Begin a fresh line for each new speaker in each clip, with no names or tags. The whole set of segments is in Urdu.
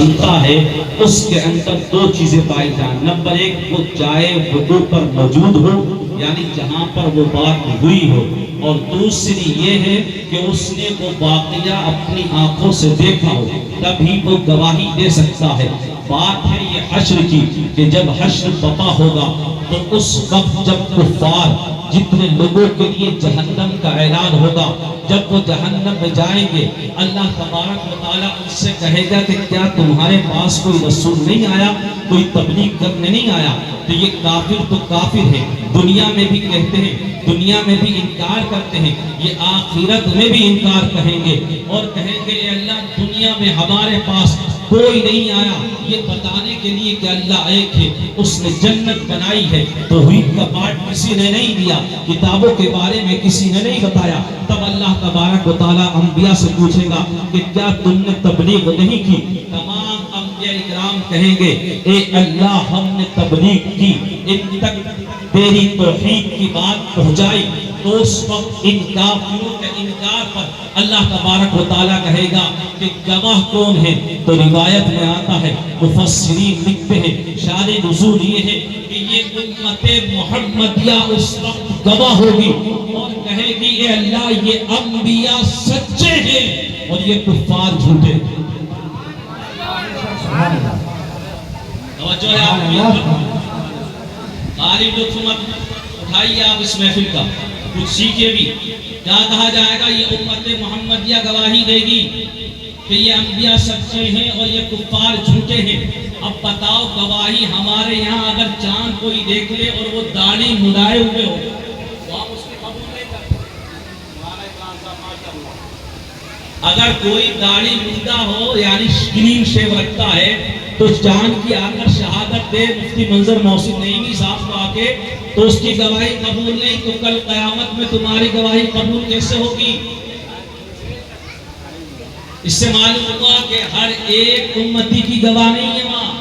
بنتا ہے اس کے اندر دو چیزیں پائی جائیں. نمبر ایک، وہ جائے وضو پر موجود ہو، یعنی جہاں پر وہ بات ہوئی ہو، اور دوسری یہ ہے کہ اس نے وہ واقعہ اپنی آنکھوں سے دیکھا ہو، تبھی وہ گواہی دے سکتا ہے. بات ہے یہ حشر کی کہ جب حشر بپا ہوگا تو اس وقت جب کفار جتنے لوگوں کے لیے جہنم کا اعلان ہوگا، جب وہ جہنم میں جائیں گے، اللہ تبارک و تعالیٰ ان سے کہے گا کہ کیا تمہارے پاس کوئی رسول نہیں آیا، کوئی تبلیغ کرنے نہیں آیا؟ تو یہ کافر تو کافر ہے، دنیا میں بھی کہتے ہیں، دنیا میں بھی انکار کرتے ہیں، یہ آخرت میں بھی انکار کہیں گے اور کہیں گے اے اللہ دنیا میں ہمارے پاس کوئی نہیں آیا یہ بتانے کے لیے کہ اللہ ایک ہے، اس نے جنت بنائی ہے، توحید کا پارٹ کسی نے نہیں دیا، کتابوں کے بارے میں کسی نے نہیں بتایا. تب اللہ تبارک و تعالیٰ انبیاء سے پوچھے گا کہ کیا تم نے تبلیغ نہیں کی؟ تمام انبیاء اکرام کہیں گے اے اللہ ہم نے تبلیغ کی، ان تک تیری توحید کی بات پہنچائی. تو اس وقت ان کافروں کے انکار پر اللہ تبارک و تعالیٰ کہے گا کہ گواہ کون ہے؟ تو روایت میں آتا ہے، مفسرین لکھتے ہیں شان نزول یہ ہے کہ یہ امت محمدیہ اس وقت گواہ ہوگی اور کہے گی اے اللہ یہ انبیاء سچے ہیں اور یہ کفار جھوٹے ہیں. توجہ ہے آپ کی، خالی لطف مت اٹھائیے آپ اس محفل کا، کچھ سیکھے بھی. کیا کہا جائے گا؟ یہ امت محمدیہ گواہی دے گی کہ یہ انبیاء سچے ہیں اور یہ کفار جھوٹے ہیں. اب بتاؤ گواہی ہمارے یہاں اگر چاند کوئی دیکھ لے اور وہ داڑھی مڈائے ہوئے ہو تو ہم اس کی قبول نہیں کرتے. اگر کوئی داڑھی مڈا ہو یعنی کلین شیو رکھتا ہے تو چاند کی آ کر شہادت دے مفتی منظر محسن نعیمی صاحب کو آ کے تو اس کی گواہی قبول نہیں، تو کل قیامت میں تمہاری گواہی قبول کیسے ہوگی؟ اس سے معلوم ہوا کہ ہر ایک امتی کی گواہ نہیں ہے وہاں.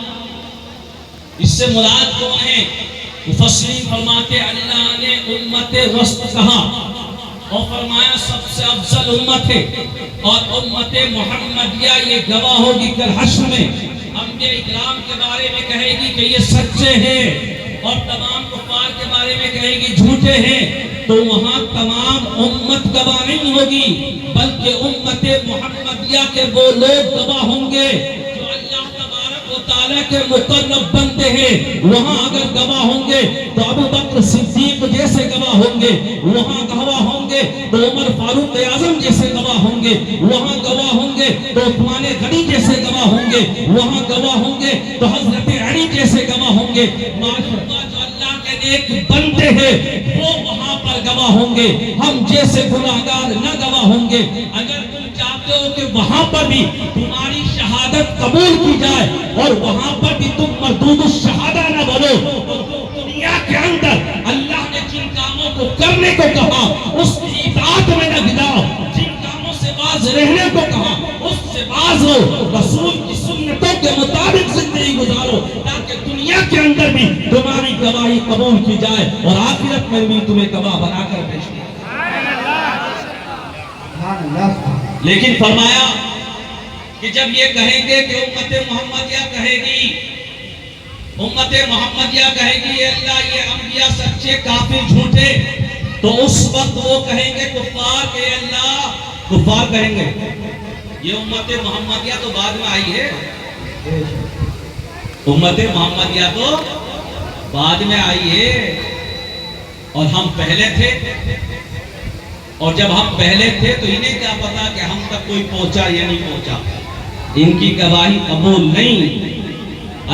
اس سے مراد کون ہے؟ مفسرین فرماتے اللہ نے امت وسط کہا اور فرمایا سب سے افضل امت ہے اور امت محمدیہ یہ گواہ ہوگی کل حشر میں. انبیاء اکرام کے بارے میں کہے گی کہ یہ سچے ہیں اور تمام کفار کے بارے میں کہے گی جھوٹے ہیں. تو وہاں تمام امت گواہ نہیں ہوگی بلکہ امت محمدیہ کے وہ لوگ گواہ ہوں گے جو اللہ تبارک و تعالیٰ کے مقرب بنتے ہیں. وہاں اگر گواہ ہوں گے تو ابو بکر صدیق جیسے گواہ ہوں گے، وہاں گواہ ہوں گے تو عمر فاروق اعظم جیسے گواہ ہوں گے، وہاں گواہ ہوں گے تو عثمان غنی جیسے گواہ ہوں گے، وہاں گواہ ہوں گے تو حضرت علی جیسے گواہ ہوں گے. معاشرہ جو اللہ کے نیک بنتے ہیں وہ وہاں پر گواہ ہوں گے، ہم جیسے گناہگار نہ گواہ ہوں گے. اگر تم چاہتے ہو کہ وہاں پر بھی تمہاری شہادت قبول کی جائے اور وہاں پر بھی تم مردود الشہادہ نہ بنو تو دنیا کے اندر اللہ نے جن کاموں کو کرنے کو کہا اس کی اطاعت میں نہ گراؤ، جن کاموں سے باز رہنے کو کہا اس سے باز ہو، رسول کی سنتوں کے مطابق زندگی گزارو تاکہ دنیا کے اندر بھی تمہاری گواہی قبول کی جائے اور آخرت میں بھی تمہیں گواہ بنا کر پیش کیا. لیکن فرمایا کہ جب یہ کہیں گے کہ امت محمدیہ کہے گی، امت محمدیہ کہے گی اے اللہ یہ انبیاء سچے کافر جھوٹے، تو اس وقت وہ کہیں گے کفار کہ اے اللہ، کفار کہیں گے یہ امت محمدیہ تو بعد میں آئی ہے، امت محمدیہ تو بعد میں آئی ہے اور ہم پہلے تھے. اور جب ہم پہلے تھے تو انہیں کیا پتا کہ ہم تک کوئی پہنچا یا نہیں پہنچا. ان کی گواہی قبول نہیں.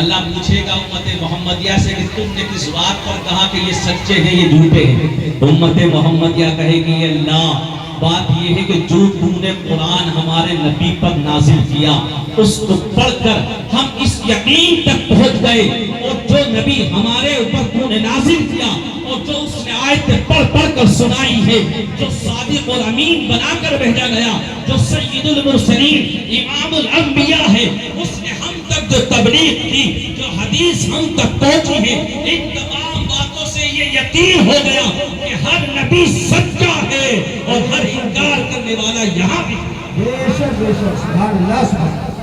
اللہ پوچھے گا امت محمدیہ سے کہ تم نے کس بات پر کہا کہ یہ سچے ہیں یہ جھوٹے ہیں؟ امت محمدیہ کہے گی اللہ بات یہ ہے کہ جو تم نے قرآن ہمارے نبی پر نازل کیا اس کو پڑھ کر ہم اس یقین تک پہنچ گئے، اور جو نبی ہمارے اوپر تم نے نازل کیا اور جو اس نے آیتیں پڑھ پڑھ کر سنائی ہے، جو صادق اور امین بنا کر بھیجا گیا، جو سید المرسلین امام الانبیاء ہے، اس نے ہم تک جو تبلیغ کی، جو حدیث ہم تک پہنچی ہے، ان تمام باتوں سے یہ یقین ہو گیا کہ ہر نبی سچا ہے اور ہر انکار کرنے والا یہاں بھی. بے شک سبحان اللہ.